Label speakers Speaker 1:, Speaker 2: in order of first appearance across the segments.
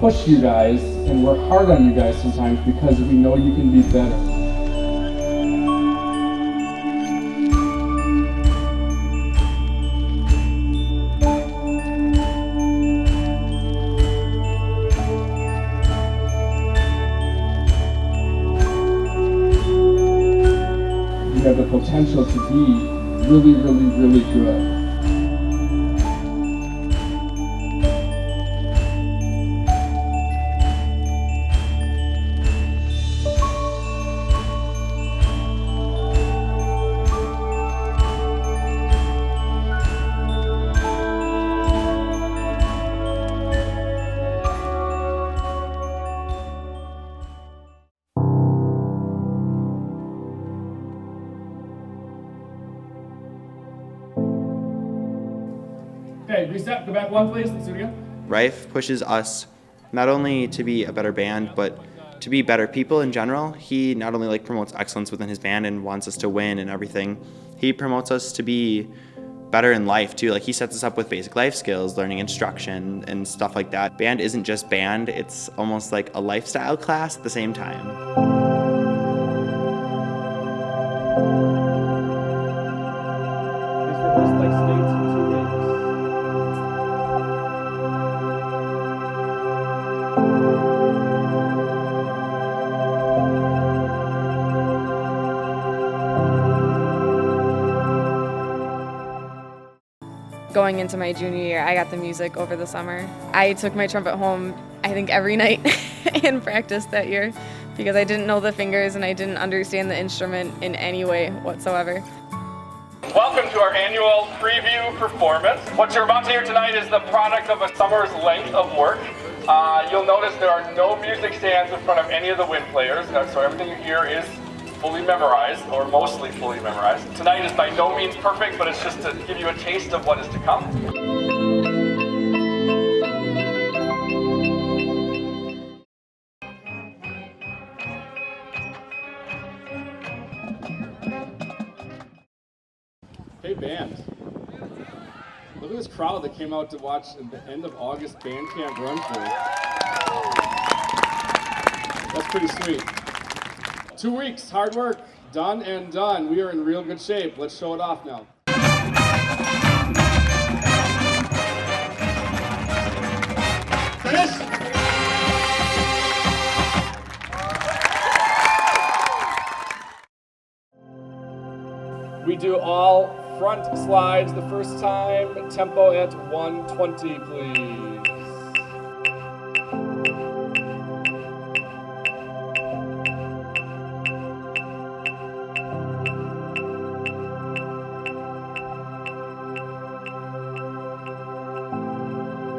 Speaker 1: push you guys and work hard on you guys sometimes because we know you can be better. You have the potential to be really, really, really good. Okay, reset, go back one please, let's do it again.
Speaker 2: Rife pushes us not only to be a better band, but to be better people in general. He not only promotes excellence within his band and wants us to win and everything, he promotes us to be better in life too. He sets us up with basic life skills, learning instruction and stuff like that. Band isn't just band, it's almost like a lifestyle class at the same time.
Speaker 3: Going into my junior year, I got the music over the summer. I took my trumpet home, I think every night in practice that year because I didn't know the fingers and I didn't understand the instrument in any way whatsoever.
Speaker 4: Welcome to our annual preview performance. What you're about to hear tonight is the product of a summer's length of work. You'll notice there are no music stands in front of any of the wind players, so everything you hear is fully memorized, or mostly fully memorized. Tonight is by no means perfect, but it's just to give you a taste of what is to come.
Speaker 1: Hey band, look at this crowd that came out to watch the end of August band camp run through. That's pretty sweet. 2 weeks, hard work, done and done. We are in real good shape. Let's show it off now. Finish. We do all front slides the first time. Tempo at 120, please.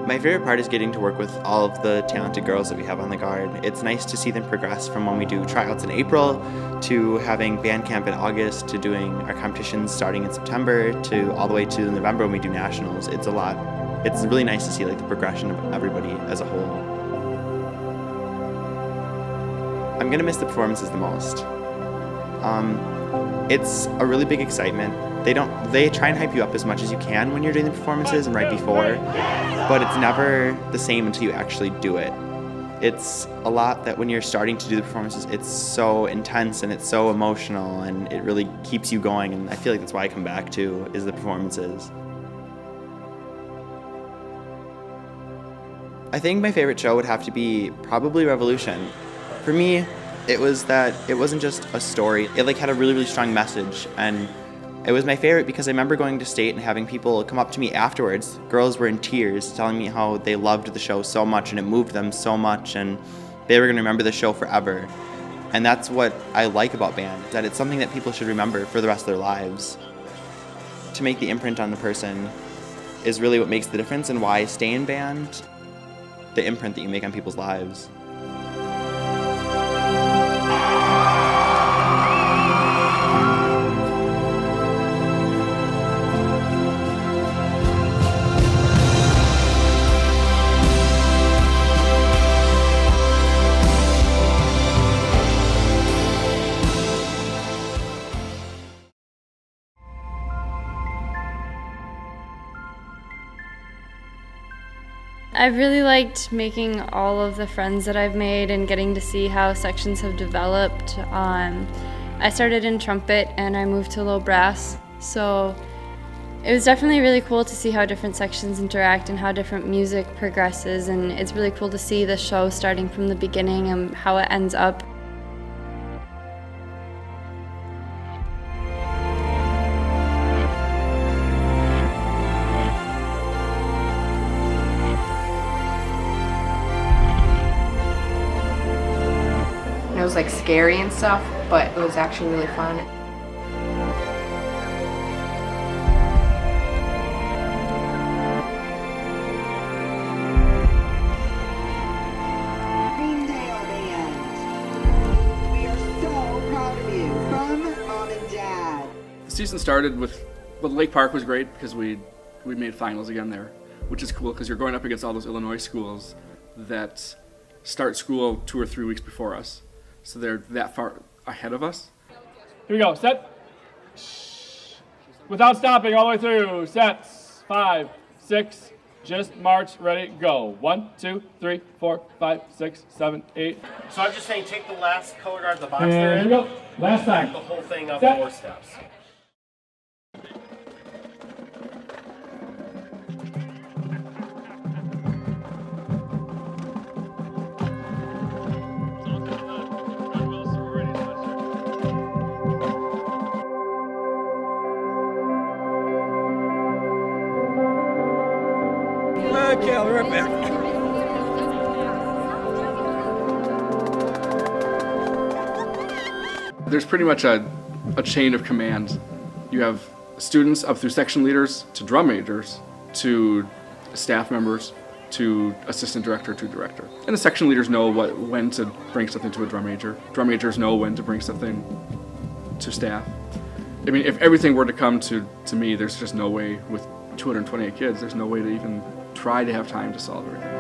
Speaker 2: My favorite part is getting to work with all of the talented girls that we have on the Guard. It's nice to see them progress from when we do tryouts in April to having band camp in August to doing our competitions starting in September to all the way to November when we do nationals. It's a lot. It's really nice to see the progression of everybody as a whole. I'm gonna miss the performances the most. It's a really big excitement. They try and hype you up as much as you can when you're doing the performances and right before, but it's never the same until you actually do it. It's a lot that when you're starting to do the performances, it's so intense and it's so emotional and it really keeps you going, and I feel like that's why I come back to is the performances. I think my favorite show would have to be probably Revolution. For me, it was that it wasn't just a story. It had a really, really strong message, and it was my favorite because I remember going to state and having people come up to me afterwards. Girls were in tears telling me how they loved the show so much and it moved them so much and they were going to remember the show forever. And that's what I like about band, that it's something that people should remember for the rest of their lives. To make the imprint on the person is really what makes the difference and why I stay in band, the imprint that you make on people's lives.
Speaker 5: I've really liked making all of the friends that I've made and getting to see how sections have developed. I started in trumpet and I moved to low brass, so it was definitely really cool to see how different sections interact and how different music progresses, and it's really cool to see the show starting from the beginning and how it ends up.
Speaker 6: It was like scary and stuff, but it was actually really fun.
Speaker 7: Greendale Band. We are so proud of you from Mom and Dad.
Speaker 8: The season started with, well, Lake Park was great because we made finals again there, which is cool because you're going up against all those Illinois schools that start school 2 or 3 weeks before us. So they're that far ahead of us.
Speaker 1: Here we go. Set. Without stopping all the way through. Sets. 5, 6. Just march. Ready. Go. 1, 2, 3, 4, 5, 6, 7, 8.
Speaker 9: So I'm just saying, take the last color guard, the box
Speaker 1: And
Speaker 9: there,
Speaker 1: here we go. Last time.
Speaker 9: the whole thing up
Speaker 1: Set.
Speaker 9: 4 steps.
Speaker 10: Okay, I'll be right back.
Speaker 8: There's pretty much a chain of command. You have students up through section leaders to drum majors to staff members to assistant director to director. And the section leaders know when to bring something to a drum major. Drum majors know when to bring something to staff. I mean, if everything were to come to me, there's just no way with 228 kids, there's no way to even try to have time to solve everything.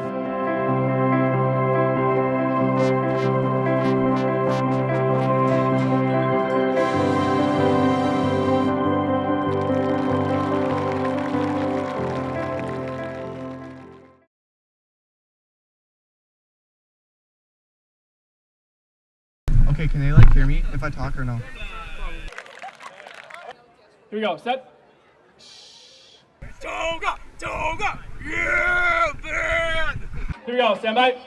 Speaker 11: Okay, can they like hear me if I talk or no?
Speaker 1: Here we go. Set.
Speaker 10: Toga! Toga! Yeah, man!
Speaker 1: Here we go. Stand by.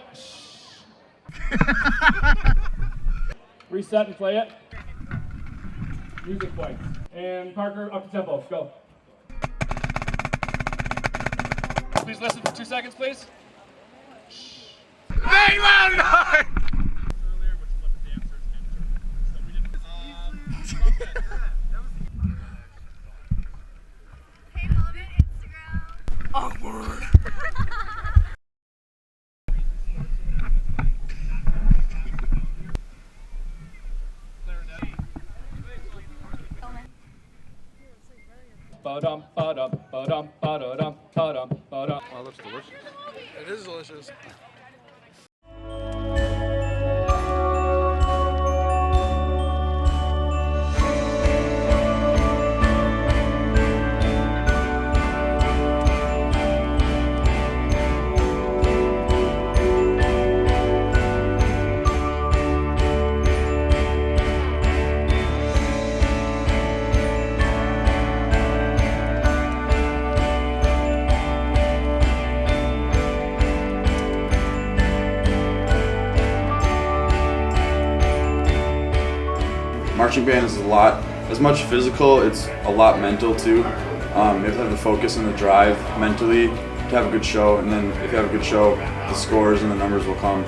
Speaker 1: Reset and play it. Music points. And Parker, up to tempo. Go. Please listen for 2 seconds, please.
Speaker 10: Hey, man! Awkward.
Speaker 1: Ba-dum, ba-dum, ba-dum, ba-da-dum, ba-dum, ba-dum.
Speaker 11: Wow, that's delicious. It is delicious.
Speaker 12: Marching band is as much physical, it's a lot mental too. You have to have the focus and the drive mentally to have a good show, and then if you have a good show, the scores and the numbers will come.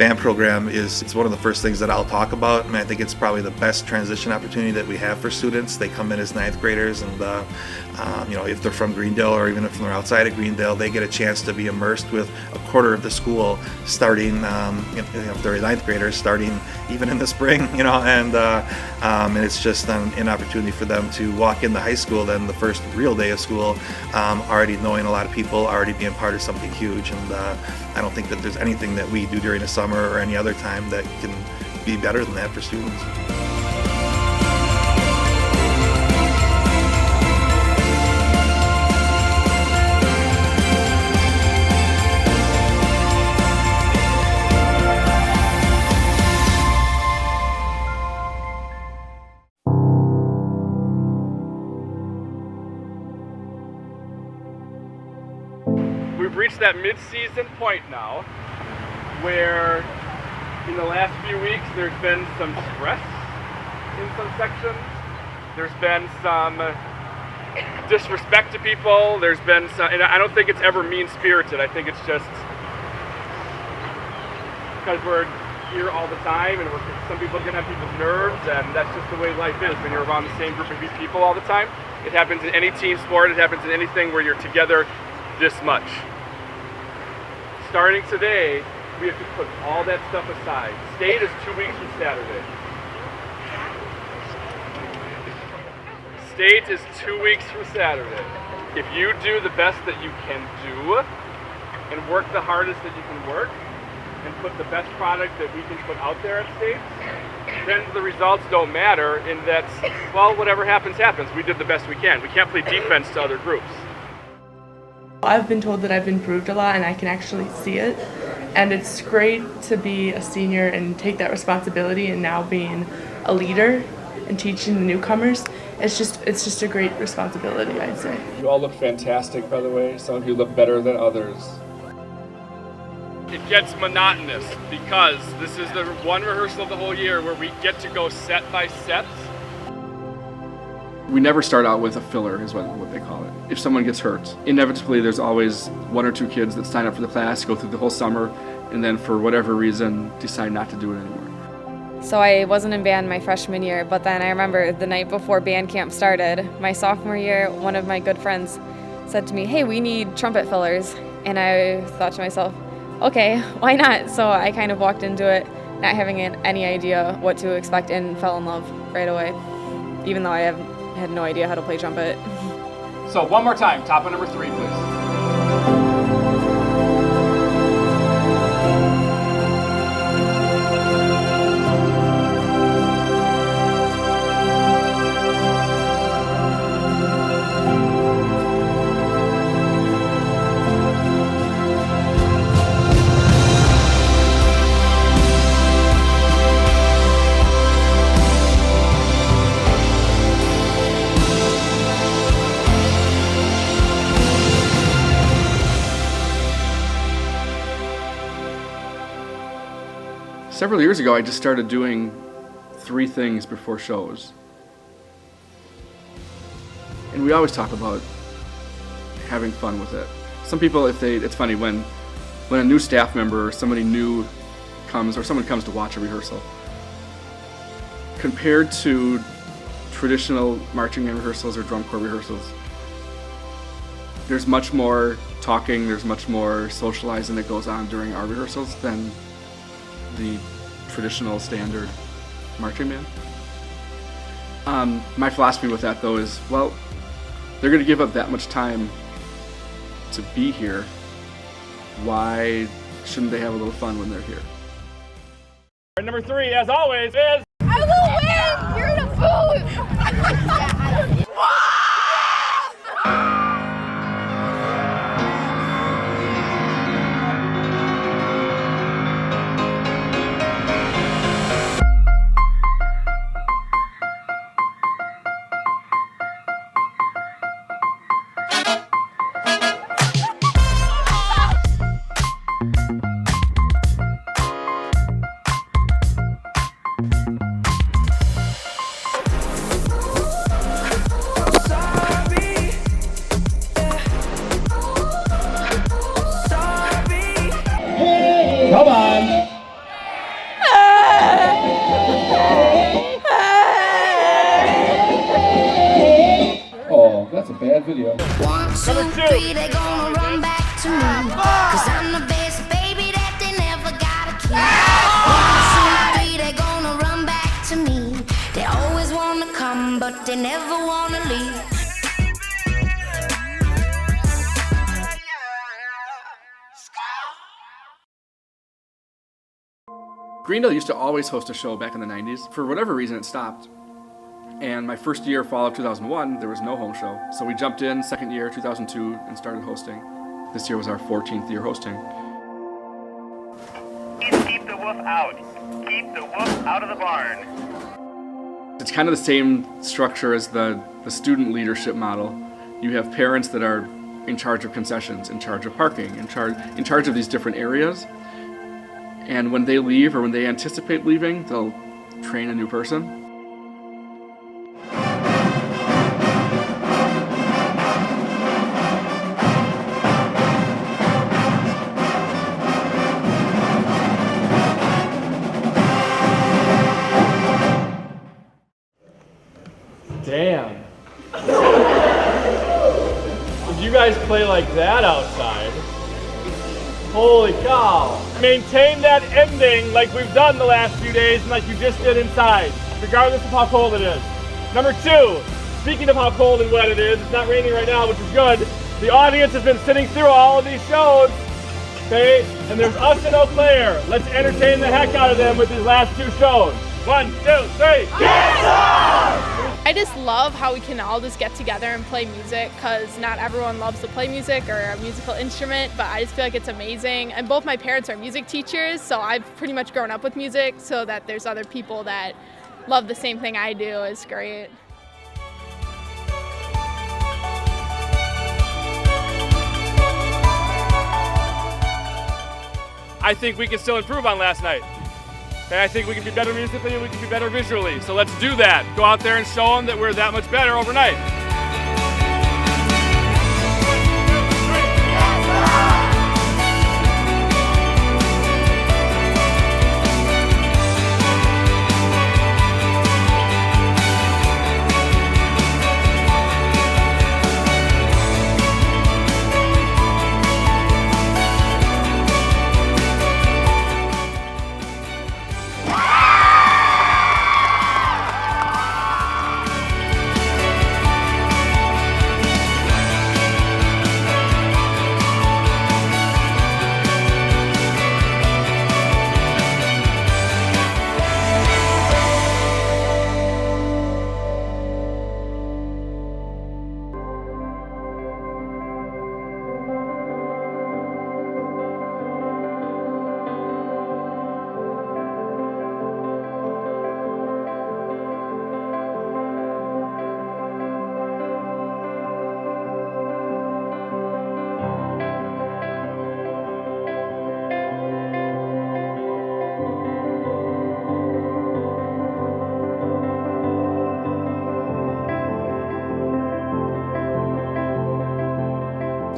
Speaker 13: band program it's one of the first things that I'll talk about, and I think it's probably the best transition opportunity that we have for students. They come in as ninth graders, and if they're from Greendale or even if they're outside of Greendale, they get a chance to be immersed with a quarter of the school starting, if they're ninth graders, starting even in the spring, and it's just an opportunity for them to walk into high school, then the first real day of school, already knowing a lot of people, already being part of something huge. And I don't think that there's anything that we do during the summer or any other time that can be better than that for students.
Speaker 4: We've reached that mid-season point now where in the last few weeks there's been some stress in some sections. There's been some disrespect to people. There's been some, and I don't think it's ever mean-spirited. I think it's just because we're here all the time and some people can have people's nerves, and that's just the way life is when you're around the same group of people all the time. It happens in any team sport. It happens in anything where you're together this much. Starting today, we have to put all that stuff aside. State is 2 weeks from Saturday. State is 2 weeks from Saturday. If you do the best that you can do and work the hardest that you can work and put the best product that we can put out there at state, then the results don't matter in that, well, whatever happens, happens. We did the best we can. We can't play defense to other groups.
Speaker 14: I've been told that I've improved a lot and I can actually see it. And it's great to be a senior and take that responsibility, and now being a leader and teaching the newcomers. It's just a great responsibility, I'd say.
Speaker 4: You all look fantastic, by the way. Some of you look better than others. It gets monotonous because this is the one rehearsal of the whole year where we get to go set by set.
Speaker 8: We never start out with a filler, is what they call it. If someone gets hurt, inevitably there's always one or two kids that sign up for the class, go through the whole summer, and then for whatever reason decide not to do it anymore.
Speaker 3: So I wasn't in band my freshman year, but then I remember the night before band camp started, my sophomore year, one of my good friends said to me, "Hey, we need trumpet fillers." And I thought to myself, okay, why not? So I kind of walked into it not having any idea what to expect and fell in love right away, even though I had no idea how to play trumpet.
Speaker 4: So one more time, top of number 3, please.
Speaker 8: Several years ago, I just started doing 3 things before shows. And we always talk about having fun with it. Some people, it's funny, when a new staff member or somebody new comes, or someone comes to watch a rehearsal, compared to traditional marching band rehearsals or drum corps rehearsals, there's much more talking, there's much more socializing that goes on during our rehearsals than the traditional standard marching band. My philosophy with that, though, is, well, they're going to give up that much time to be here. Why shouldn't they have a little fun when they're here?
Speaker 4: Number 3, as always, is...
Speaker 15: I will win! You're in a booth!
Speaker 16: they never wanna leave.
Speaker 8: Greendale used to always host a show back in the 90s. For whatever reason, it stopped. And my first year, fall of 2001, there was no home show. So we jumped in second year, 2002, and started hosting. This year was our 14th year hosting.
Speaker 17: Keep the wolf out. Keep the wolf out of the barn.
Speaker 8: It's kind of the same structure as the student leadership model. You have parents that are in charge of concessions, in charge of parking, in charge of these different areas. And when they leave or when they anticipate leaving, they'll train a new person.
Speaker 1: Damn. If you guys play like that outside, holy cow. Maintain that ending like we've done the last few days and like you just did inside, regardless of how cold it is. Number two, speaking of how cold and wet it is, it's not raining right now, which is good. The audience has been sitting through all of these shows, okay? And there's us in Eau Claire. Let's entertain the heck out of them with these last two shows. 1, 2, 3.
Speaker 18: I just love how we can all just get together and play music, because not everyone loves to play music or a musical instrument, but I just feel like it's amazing. And both my parents are music teachers, so I've pretty much grown up with music, so that there's other people that love the same thing I do is great.
Speaker 1: I think we can still improve on last night. Okay, I think we can be better musically and we can be better visually. So let's do that. Go out there and show them that we're that much better overnight.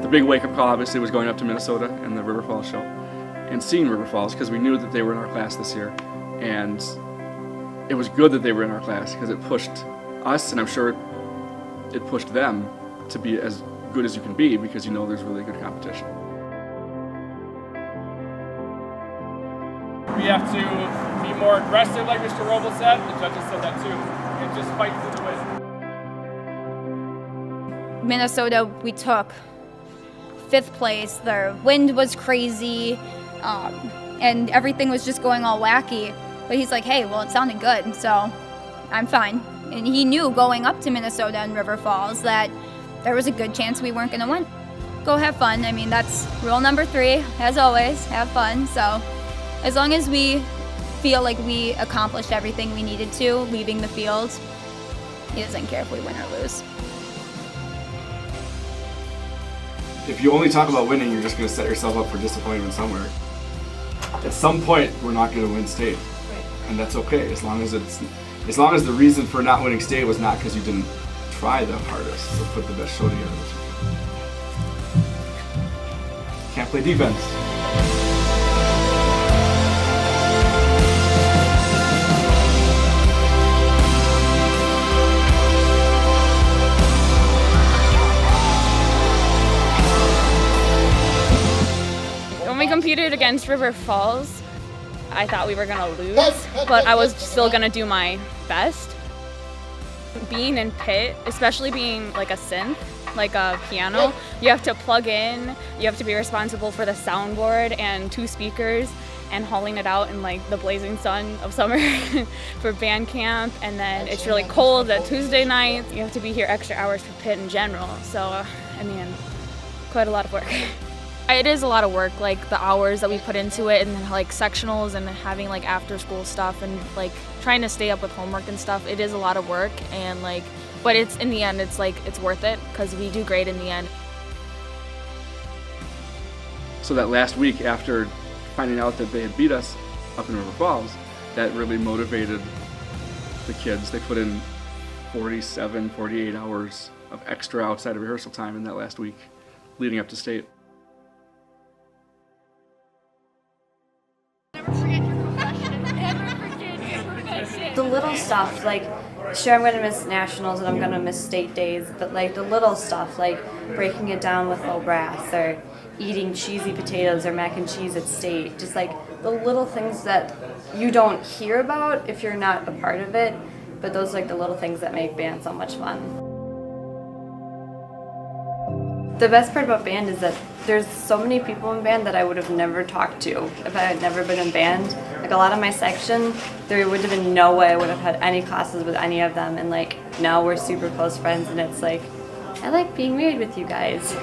Speaker 8: The big wake-up call obviously was going up to Minnesota and the River Falls show and seeing River Falls, because we knew that they were in our class this year, and it was good that they were in our class because it pushed us, and I'm sure it pushed them to be as good as you can be, because you know there's really good competition.
Speaker 1: We have to be more aggressive, like Mr. Robles said. The judges said that too. And just fight through the win.
Speaker 15: Minnesota, we took 5th place. The wind was crazy, and everything was just going all wacky. But he's like, hey, well, it sounded good, so I'm fine. And he knew going up to Minnesota and River Falls that there was a good chance we weren't going to win. Go have fun. I mean, that's rule number 3, as always, have fun. So as long as we feel like we accomplished everything we needed to leaving the field, he doesn't care if we win or lose.
Speaker 8: If you only talk about winning, you're just going to set yourself up for disappointment somewhere. At some point, we're not going to win state, and that's okay, as long as the reason for not winning state was not because you didn't try the hardest or put the best show together. Can't play defense.
Speaker 18: When we competed against River Falls, I thought we were gonna lose, but I was still gonna do my best.
Speaker 16: Being in pit, especially being like a synth, like a piano, you have to plug in, you have to be responsible for the soundboard and 2 speakers and hauling it out in like the blazing sun of summer for band camp, and then it's really cold that Tuesday night. You have to be here extra hours for pit in general, so I mean, quite a lot of work. It is a lot of work, like the hours that we put into it, and then like sectionals and having like after school stuff and like trying to stay up with homework and stuff. It is a lot of work, and like, but it's in the end, it's like, it's worth it because we do great in the end.
Speaker 8: So that last week after finding out that they had beat us up in River Falls, that really motivated the kids. They put in 47, 48 hours of extra outside of rehearsal time in that last week leading up to state.
Speaker 19: The little stuff, like, sure, I'm going to miss nationals and I'm going to miss state days, but like the little stuff, like breaking it down with low brass or eating cheesy potatoes or mac and cheese at state, just like the little things that you don't hear about if you're not a part of it, but those are like the little things that make band so much fun. The best part about band is that there's so many people in band that I would have never talked to if I had never been in band. Like a lot of my section, there would have been no way I would have had any classes with any of them, and like now we're super close friends, and it's like, I like being married with you guys.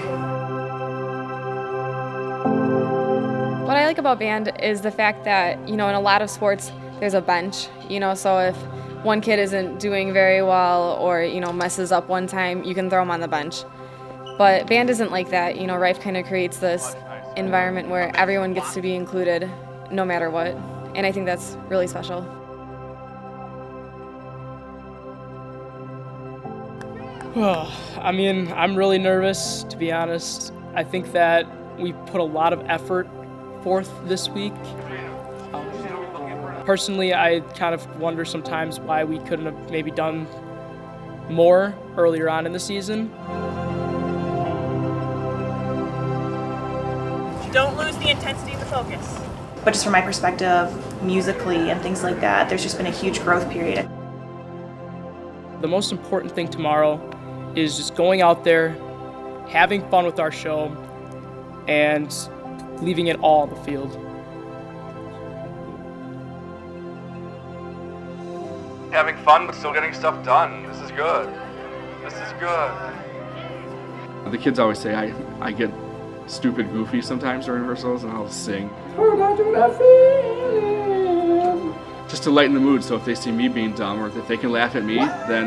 Speaker 3: What I like about band is the fact that, you know, in a lot of sports, there's a bench, you know, so if one kid isn't doing very well or, you know, messes up one time, you can throw them on the bench. But band isn't like that, you know, Rife kind of creates this environment where everyone gets to be included no matter what, and I think that's really special.
Speaker 20: Well, I mean, I'm really nervous, to be honest. I think that we put a lot of effort forth this week. Personally, I kind of wonder sometimes why we couldn't have maybe done more earlier on in the season.
Speaker 21: Don't lose the intensity and the focus.
Speaker 22: But just from my perspective, musically and things like that, there's just been a huge growth period.
Speaker 20: The most important thing tomorrow is just going out there, having fun with our show, and leaving it all on the field.
Speaker 12: Having fun, but still getting stuff done. This is good. This is good.
Speaker 8: The kids always say I get stupid goofy sometimes during rehearsals, and I'll sing. Just to lighten the mood, so if they see me being dumb, or if they can laugh at me, then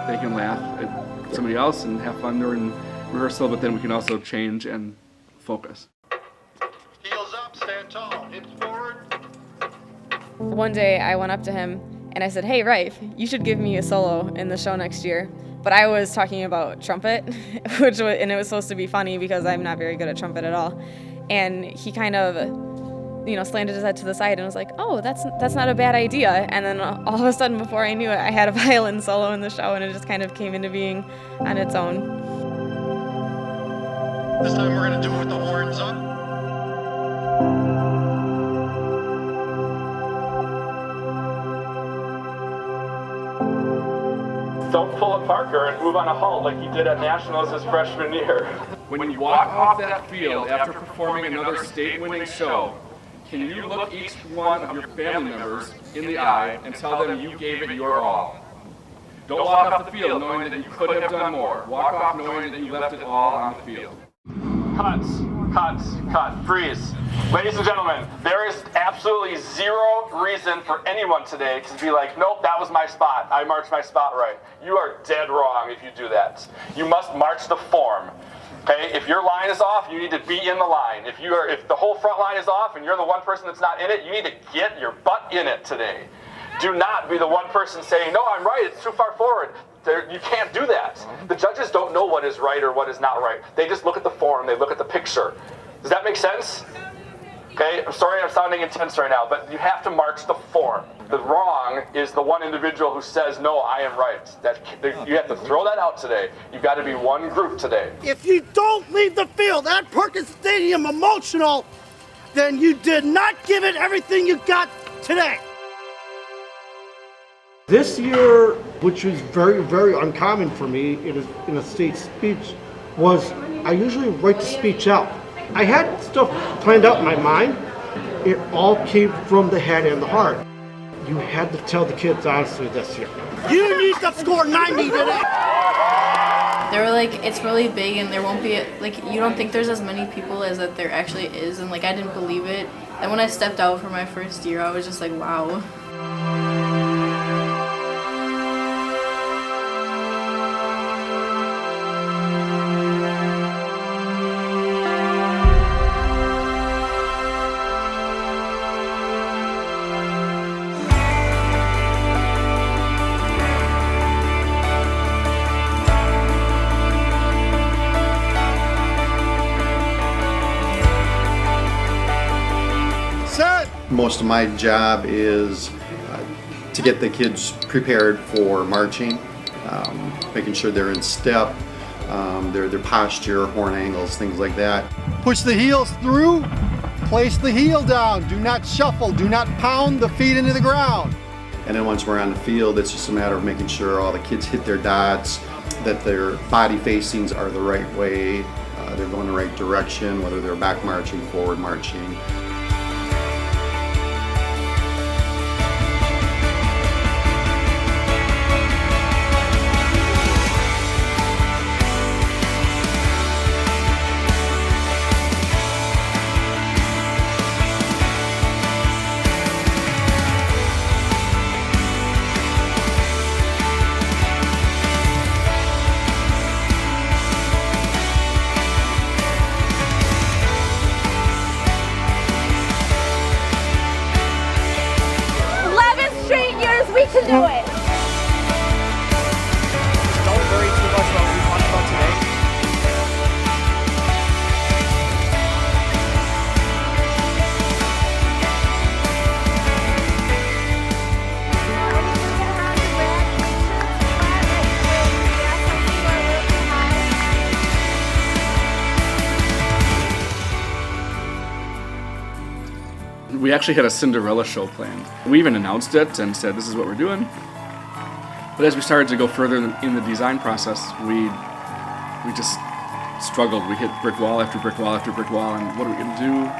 Speaker 8: they can laugh at somebody else and have fun during rehearsal, but then we can also change and focus.
Speaker 17: Heels up, stand tall, hips forward.
Speaker 3: One day I went up to him and I said, "Hey, Rife, you should give me a solo in the show next year." But I was talking about trumpet, and it was supposed to be funny because I'm not very good at trumpet at all. And he kind of, you know, slanted his head to the side and was like, "Oh, that's not a bad idea." And then all of a sudden, before I knew it, I had a violin solo in the show, and it just kind of came into being on its own.
Speaker 17: This time we're gonna do it with the horns up.
Speaker 4: Don't pull a Parker and move on a halt like he did at Nationals his freshman year.
Speaker 8: When you walk off that field after performing another state-winning show, can you look each one of your family members in the eye and tell them you gave it your all? Don't walk off the field knowing that you could have done more. Walk off knowing that you left it all on the field.
Speaker 4: Cut, freeze. Ladies and gentlemen, there is absolutely zero reason for anyone today to be like, nope, that was my spot. I marched my spot right. You are dead wrong if you do that. You must march the form. Okay, if your line is off, you need to be in the line. If the whole front line is off and you're the one person that's not in it, you need to get your butt in it today. Do not be the one person saying, no, I'm right, it's too far forward. You can't do that. The judges don't know what is right or what is not right. They just look at the form, they look at the picture. Does that make sense? Okay, I'm sorry I'm sounding intense right now, but you have to march the form. The wrong is the one individual who says, no, I am right. You have to throw that out today. You've got to be one group today.
Speaker 10: If you don't leave the field at Perkins Stadium emotional, then you did not give it everything you got today. This year, which was very, very uncommon for me in a state speech, was I usually write the speech out. I had stuff planned out in my mind. It all came from the head and the heart. You had to tell the kids honestly this year. You need to score 90 today!
Speaker 3: They were like, it's really big and there won't be, like, you don't think there's as many people as that there actually is, and like I didn't believe it. And when I stepped out for my first year, I was just like, wow.
Speaker 2: Most of my job is to get the kids prepared for marching, making sure they're in step, their posture, horn angles, things like that.
Speaker 5: Push the heels through, place the heel down, do not shuffle, do not pound the feet into the ground.
Speaker 2: And then once we're on the field, it's just a matter of making sure all the kids hit their dots, that their body facings are the right way, they're going the right direction, whether they're back marching, forward marching.
Speaker 21: We can do it!
Speaker 9: Don't worry too much about what we talked about today.
Speaker 8: We actually had a Cinderella show planned. We even announced it and said, this is what we're doing. But as we started to go further in the design process, we just struggled. We hit brick wall after brick wall after brick wall, and what are we going to do?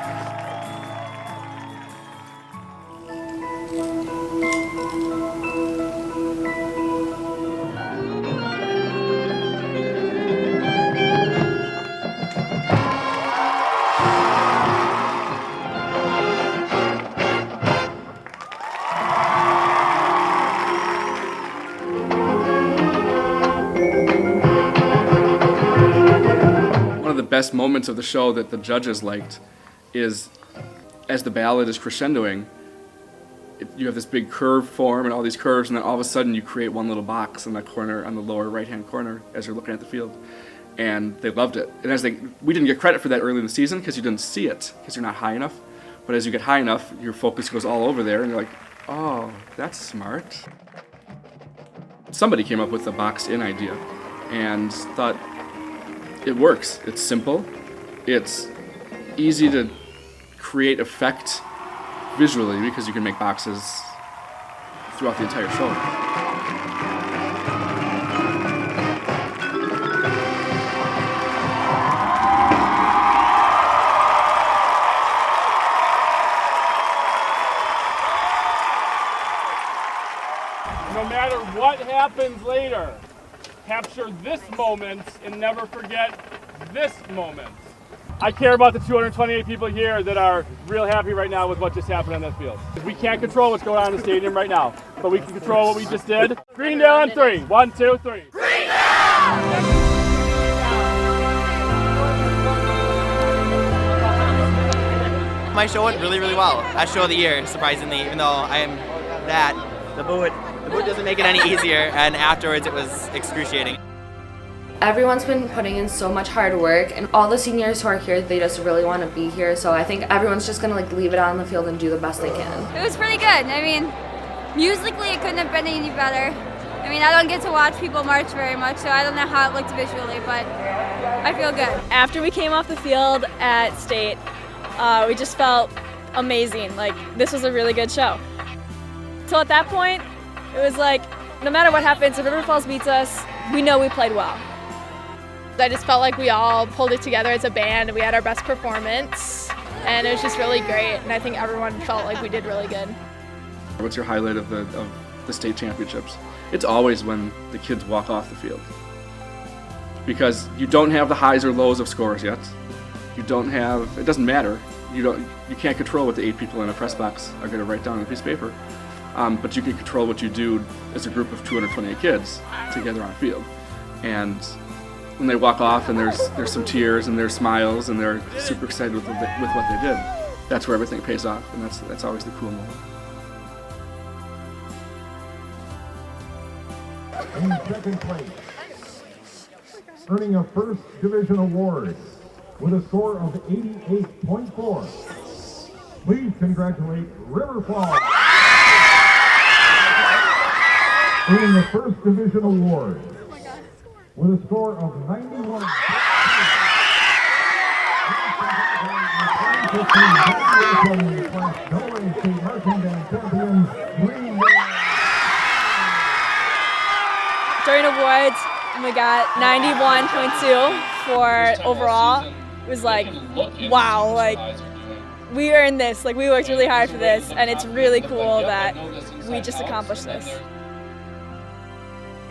Speaker 8: Best moments of the show that the judges liked is as the ballad is crescendoing, you have this big curve form and all these curves, and then all of a sudden you create one little box in the corner, on the lower right hand corner as you're looking at the field, and they loved it. And we didn't get credit for that early in the season because you didn't see it because you're not high enough, but as you get high enough your focus goes all over there and you're like, oh, that's smart. Somebody came up with the boxed in idea and thought, it works. It's simple. It's easy to create effect visually because you can make boxes throughout the entire show.
Speaker 1: No matter what happens later, capture this moment and never forget this moment. I care about the 228 people here that are real happy right now with what just happened on that field. We can't control what's going on in the stadium right now, but we can control what we just did. Greendale on 3. 1, 2, 3. Greendale!
Speaker 23: My show went really, really well. Last show of the year, surprisingly, even though I am that. The boot doesn't make it any easier, and afterwards it was excruciating.
Speaker 3: Everyone's been putting in so much hard work, and all the seniors who are here, they just really want to be here, so I think everyone's just going to leave it out on the field and do the best they can.
Speaker 15: It was pretty good. I mean, musically it couldn't have been any better. I mean, I don't get to watch people march very much, so I don't know how it looked visually, but I feel good.
Speaker 16: After we came off the field at State, we just felt amazing. Like, this was a really good show. So at that point,
Speaker 6: It was like, no matter what happens, if River Falls beats us, we know we played well.
Speaker 18: I just felt like we all pulled it together as a band and we had our best performance, and it was just really great, and I think everyone felt like we did really good.
Speaker 8: What's your highlight of the state championships? It's always when the kids walk off the field. Because you don't have the highs or lows of scores yet. You don't have, it doesn't matter. You can't control what the 8 people in a press box are going to write down on a piece of paper. But you can control what you do as a group of 228 kids together on a field. And when they walk off and there's some tears and there's smiles and they're super excited with what they did, that's where everything pays off, and that's always the cool moment.
Speaker 7: In second place, earning a first division award with a score of 88.4. Please congratulate River Falls. Earning the first division award with a score of 91.
Speaker 6: During awards, we got 91.2 for overall. It was like, wow, like we earned this, like we worked really hard for this, and it's really cool that we just accomplished this.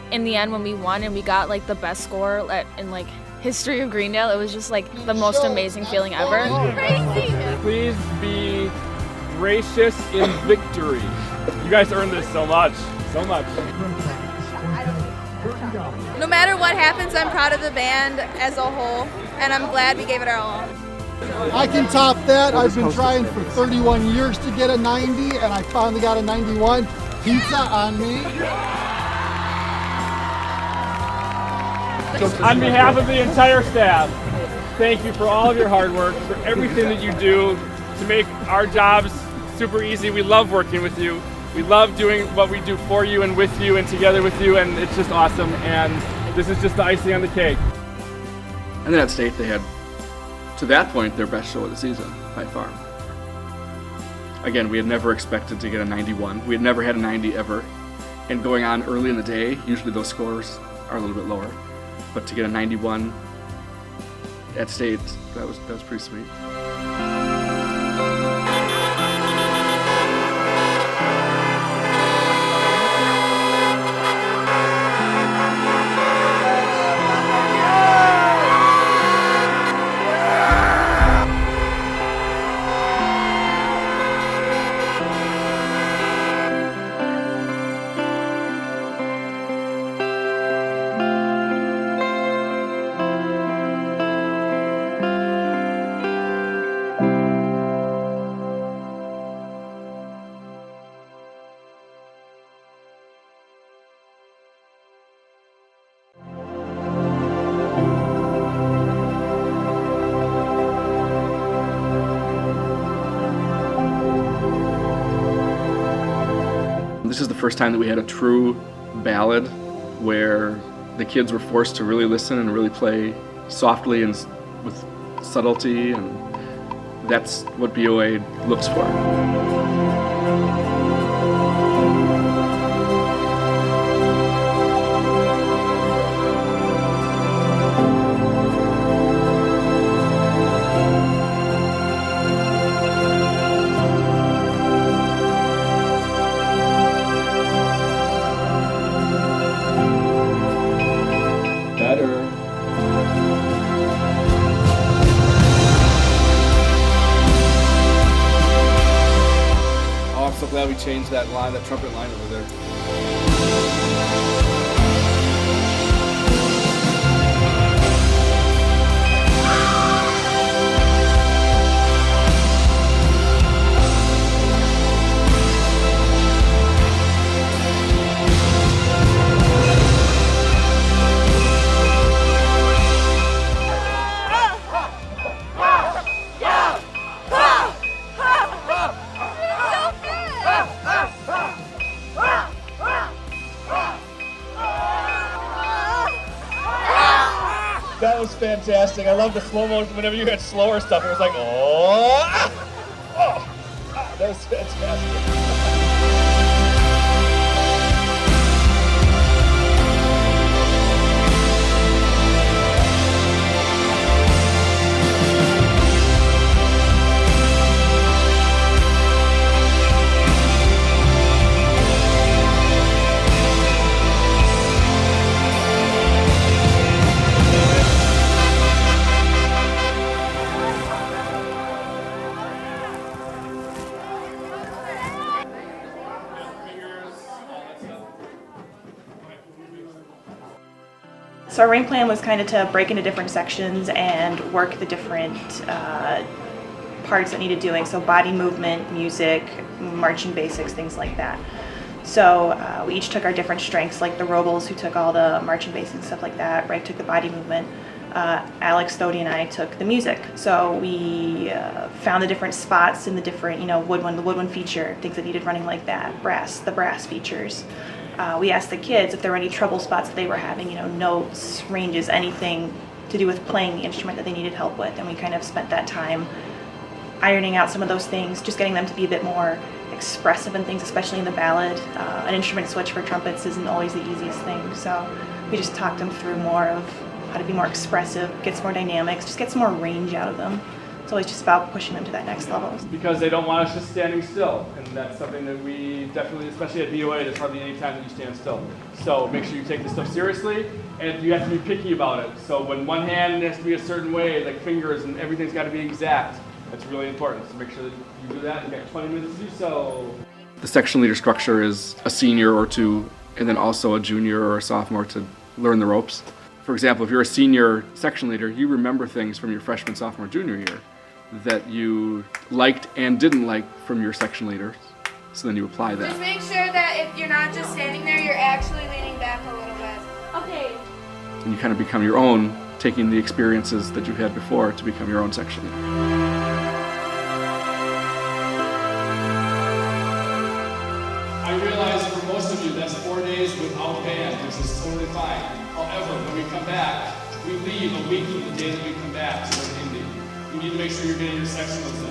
Speaker 16: In the end, when we won and we got like the best score in like history of Greendale, it was just like the most amazing feeling ever.
Speaker 1: Please be gracious in victory. You guys earned this so much, so much.
Speaker 3: No matter what happens, I'm proud of the band as a whole, and I'm glad we gave it our all.
Speaker 5: I can top that. I've been trying for 31 years to get a 90, and I finally got a 91. Pizza on me.
Speaker 1: On behalf of the entire staff, thank you for all of your hard work, for everything that you do to make our jobs super easy. We love working with you. We love doing what we do for you and with you and together with you, and it's just awesome, and this is just the icing on the cake.
Speaker 8: And then at state, they had, to that point, their best show of the season, by far. Again, we had never expected to get a 91. We had never had a 90 ever. And going on early in the day, usually those scores are a little bit lower. But to get a 91 at state, that was pretty sweet. This is the first time that we had a true ballad where the kids were forced to really listen and really play softly and with subtlety, and that's what BOA looks for. Glad we changed that line, that trumpet line over there.
Speaker 1: That was fantastic. I love the slow motion. Whenever you had slower stuff, it was like, oh, that was fantastic.
Speaker 22: So our rank plan was kind of to break into different sections and work the different parts that needed doing. So body movement, music, marching basics, things like that. So we each took our different strengths, like the Robles, who took all the marching basics, stuff like that. Reich took the body movement. Alex, Stody, and I took the music. So we found the different spots in the different, the woodwind feature, things that needed running like that, the brass features. We asked the kids if there were any trouble spots that they were having, notes, ranges, anything to do with playing the instrument that they needed help with. And we kind of spent that time ironing out some of those things, just getting them to be a bit more expressive and things, especially in the ballad. An instrument switch for trumpets isn't always the easiest thing. So we just talked them through more of how to be more expressive, get some more dynamics, just get some more range out of them. It's always just about pushing them to that next level.
Speaker 1: Because they don't want us just standing still, and that's something that we definitely, especially at BOA, there's hardly any time that you stand still. So make sure you take this stuff seriously, and you have to be picky about it. So when one hand has to be a certain way, like fingers and everything's got to be exact, that's really important. So make sure that you do that and you got 20 minutes to do so.
Speaker 8: The section leader structure is a senior or two, and then also a junior or a sophomore to learn the ropes. For example, if you're a senior section leader, you remember things from your freshman, sophomore, junior year that you liked and didn't like from your section leaders. So then you apply that.
Speaker 21: Just make sure that if you're not just standing there, you're actually leaning back a little bit. Okay.
Speaker 8: And you kind of become your own, taking the experiences that you had before to become your own section leader.
Speaker 4: I realize for most of you that's 4 days without band, which is totally fine. However, when we come back, we leave a week from the day that we come back to Indy. You need to make sure you're getting your sectionals in.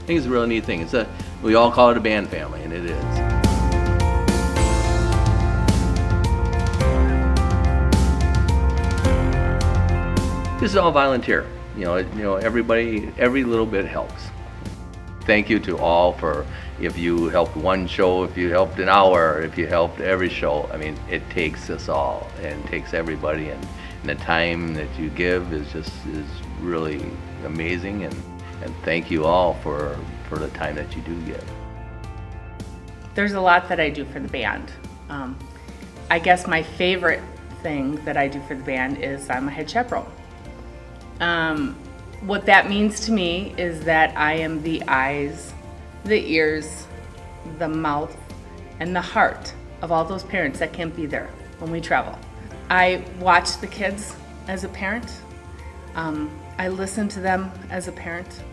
Speaker 11: think it's a really neat thing. We all call it a band family, and it is. This is all volunteer. Everybody, every little bit helps. Thank you to all for, if you helped one show, if you helped an hour, if you helped every show. I mean, it takes us all and takes everybody, and the time that you give is really amazing, and thank you all for the time that you do give.
Speaker 13: There's a lot that I do for the band. I guess my favorite thing that I do for the band is I'm a head chaperone. What that means to me is that I am the eyes, the ears, the mouth, and the heart of all those parents that can't be there when we travel. I watch the kids as a parent. I listen to them as a parent.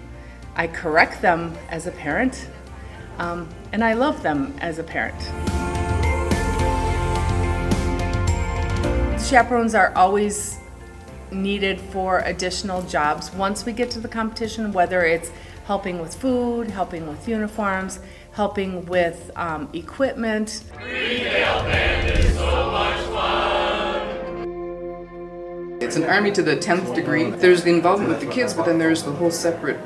Speaker 13: I correct them as a parent. And I love them as a parent. Chaperones are always needed for additional jobs once we get to the competition, whether it's helping with food, helping with uniforms, helping with equipment.
Speaker 14: Greendale Band is so much fun!
Speaker 24: It's an Army to the 10th degree. There's the involvement with the kids, but then there's the whole separate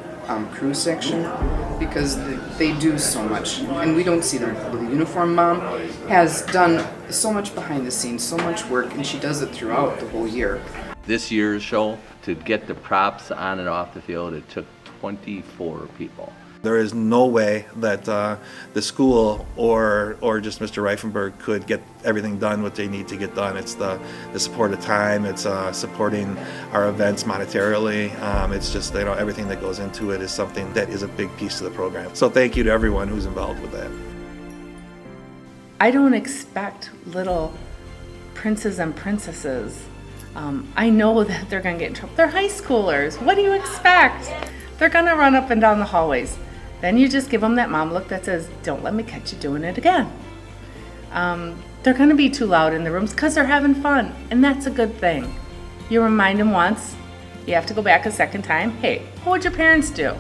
Speaker 24: crew section, because they do so much and we don't see them. The uniform mom has done so much behind the scenes, so much work, and she does it throughout the whole year.
Speaker 11: This year's show, to get the props on and off the field, it took 24 people.
Speaker 25: There is no way that the school or just Mr. Reifenberg could get everything done what they need to get done. It's the support of time, it's supporting our events monetarily. It's just, everything that goes into it is something that is a big piece of the program. So thank you to everyone who's involved with that.
Speaker 13: I don't expect little princes and princesses. I know that they're gonna get in trouble. They're high schoolers. What do you expect? They're gonna run up and down the hallways. Then you just give them that mom look that says, don't let me catch you doing it again. They're gonna be too loud in the rooms because they're having fun, and that's a good thing. You remind them once, you have to go back a second time. Hey, what would your parents do?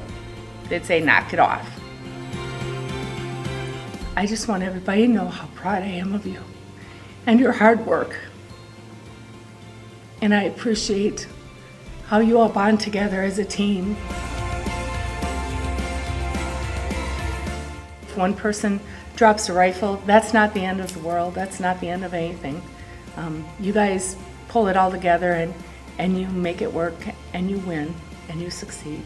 Speaker 13: They'd say, knock it off. I just want everybody to know how proud I am of you and your hard work. And I appreciate how you all bond together as a team. If one person drops a rifle, that's not the end of the world. That's not the end of anything. You guys pull it all together and you make it work, and you win, and you succeed.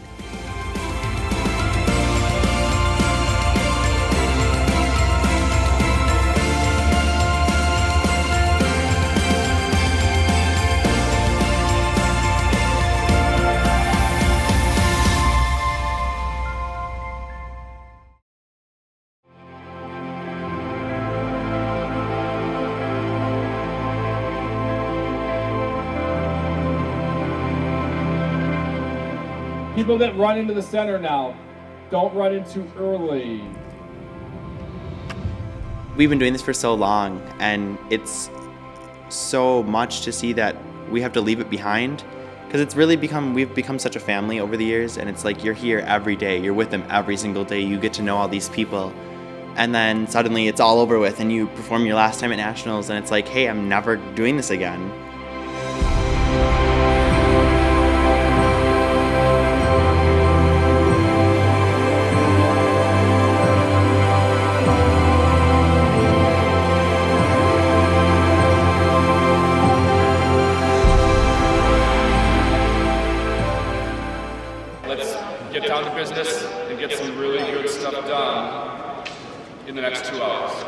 Speaker 1: People that run into the center now, don't run in too early.
Speaker 23: We've been doing this for so long, and it's so much to see that we have to leave it behind, because it's really we've become such a family over the years, and it's like you're here every day, you're with them every single day, you get to know all these people, and then suddenly it's all over with, and you perform your last time at Nationals, and it's like, hey, I'm never doing this again.
Speaker 8: Get down to business and get some really good stuff done in the next 2 hours.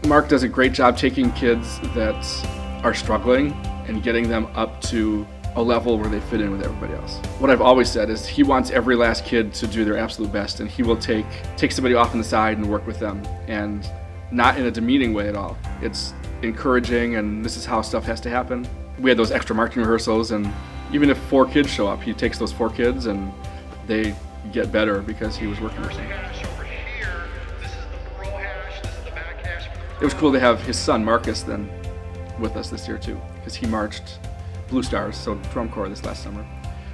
Speaker 8: Mark does a great job taking kids that are struggling and getting them up to a level where they fit in with everybody else. What I've always said is he wants every last kid to do their absolute best, and he will take somebody off on the side and work with them. And not in a demeaning way at all. It's encouraging, and this is how stuff has to happen. We had those extra marching rehearsals, and even if 4 kids show up, he takes those 4 kids and they get better because he was working with them. It was cool to have his son Marcus then with us this year too, because he marched Blue Stars, so drum corps, this last summer.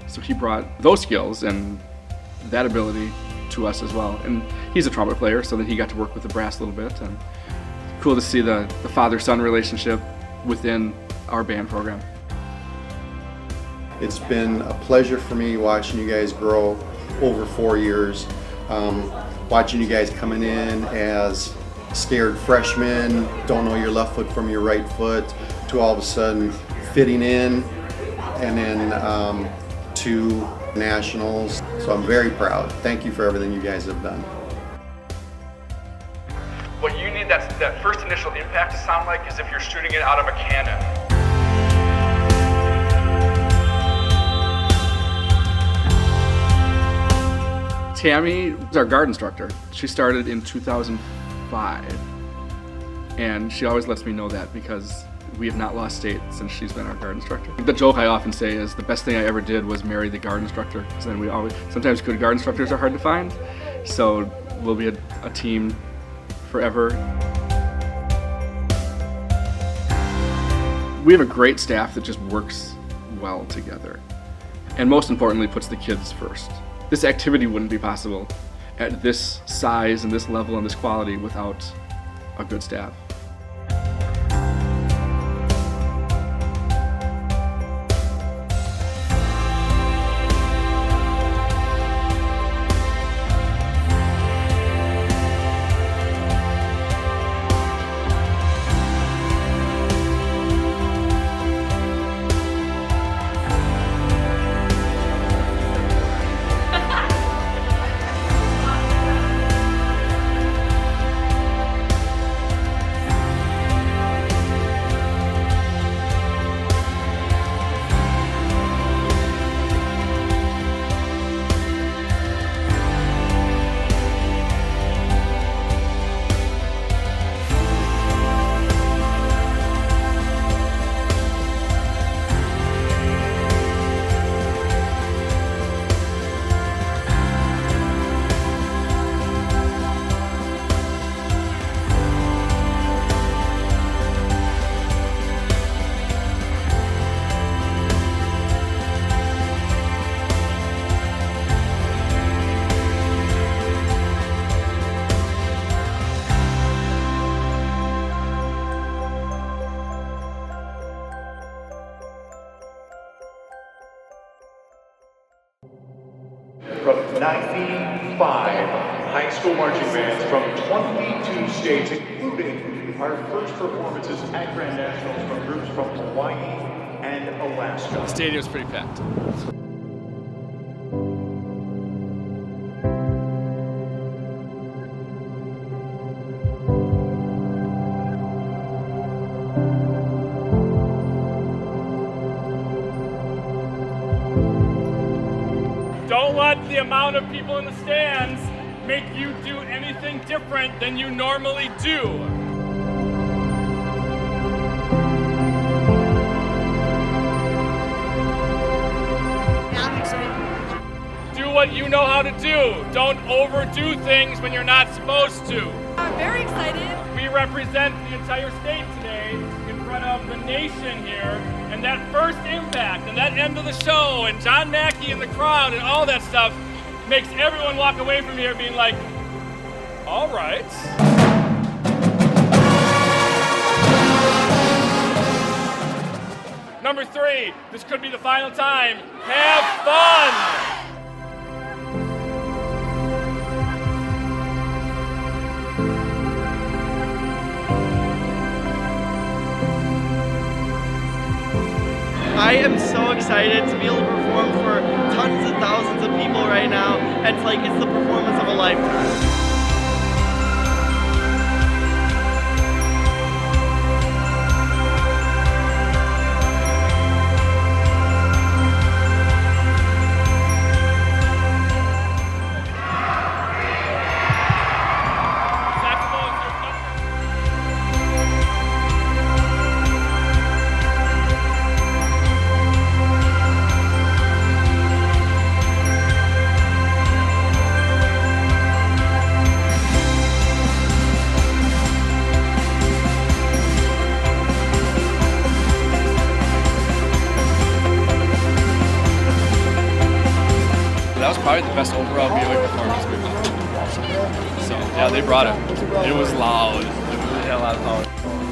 Speaker 8: So he brought those skills and that ability to us as well. And he's a trumpet player, so then he got to work with the brass a little bit. And cool to see the father-son relationship within our band program.
Speaker 2: It's been a pleasure for me watching you guys grow over 4 years, watching you guys coming in as scared freshmen, don't know your left foot from your right foot, to all of a sudden fitting in, and then to nationals. So I'm very proud. Thank you for everything you guys have done.
Speaker 4: What you need that first initial impact to sound like is if you're shooting it out of a cannon.
Speaker 8: Tammy was our guard instructor. She started in 2005, and she always lets me know that because we have not lost state since she's been our guard instructor. The joke I often say is the best thing I ever did was marry the guard instructor, because then sometimes good guard instructors are hard to find, so we'll be a team forever. We have a great staff that just works well together, and most importantly puts the kids first. This activity wouldn't be possible at this size and this level and this quality without a good staff.
Speaker 7: From 95 high school marching bands from 22 states, including our first performances at Grand Nationals from groups from Hawaii and Alaska.
Speaker 8: The stadium's pretty packed.
Speaker 1: Don't let the amount of people in the stands make you do anything different than you normally do.
Speaker 21: I'm excited.
Speaker 1: Do what you know how to do. Don't overdo things when you're not supposed to.
Speaker 21: I'm very excited.
Speaker 1: We represent the entire state today in front of the nation here, and that first impact and that end of the show and John Mackey in the crowd and all that stuff makes everyone walk away from here being like, all right. Number 3, this could be the final time. Have fun!
Speaker 10: I am so excited to be able to perform for tons and thousands of people right now. It's the performance of a lifetime.
Speaker 8: probably the best overall BOA performance we've done. So yeah, they brought it. It was loud. It really had a lot of power.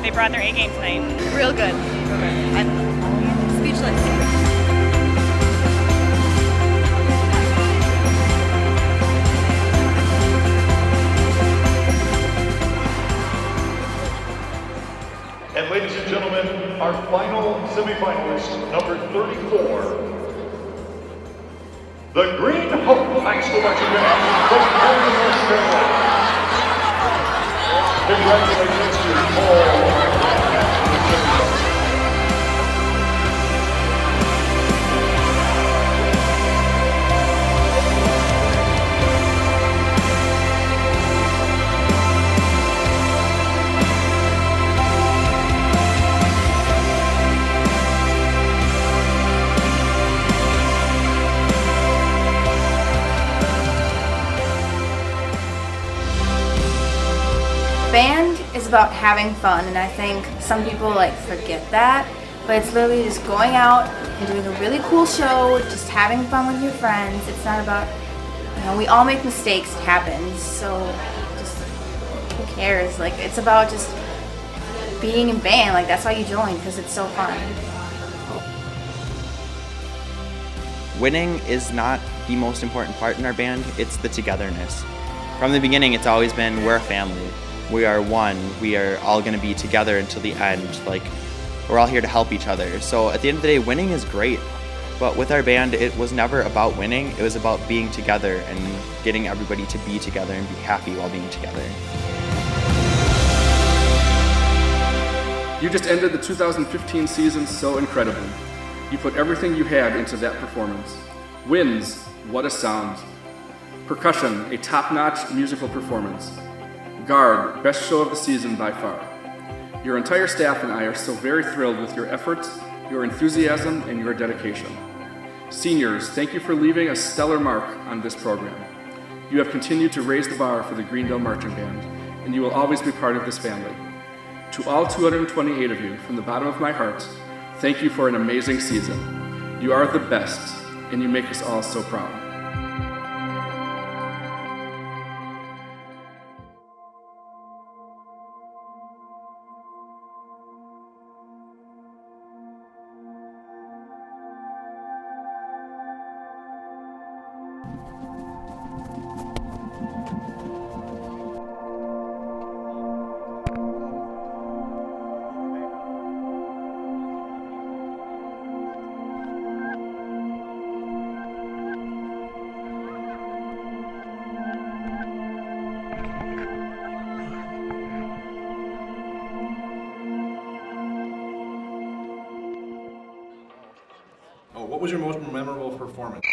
Speaker 9: They brought their A game tonight. Real good. I'm speechless.
Speaker 12: And ladies and gentlemen, our final semifinalist, number 34, the Green Hope High School Marching Band from Greendale, North Carolina. Congratulations to all.
Speaker 17: Band is about having fun, and I think some people like forget that, but it's literally just going out and doing a really cool show, just having fun with your friends. It's not about, you know, we all make mistakes, it happens, so just who cares? Like, it's about just being in band. Like, that's why you join, because it's so fun.
Speaker 23: Winning is not the most important part in our band, it's the togetherness. From the beginning, it's always been, we're a family. We are one. We are all going to be together until the end. Like, we're all here to help each other. So at the end of the day, winning is great. But with our band, it was never about winning. It was about being together and getting everybody to be together and be happy while being together.
Speaker 8: You just ended the 2015 season so incredibly. You put everything you had into that performance. Winds, what a sound. Percussion, a top-notch musical performance. Guard, best show of the season by far. Your entire staff and I are so very thrilled with your efforts, your enthusiasm, and your dedication. Seniors, thank you for leaving a stellar mark on this program. You have continued to raise the bar for the Greendale Marching Band, and you will always be part of this family. To all 228 of you, from the bottom of my heart, thank you for an amazing season. You are the best, and you make us all so proud.
Speaker 19: What was your most memorable performance?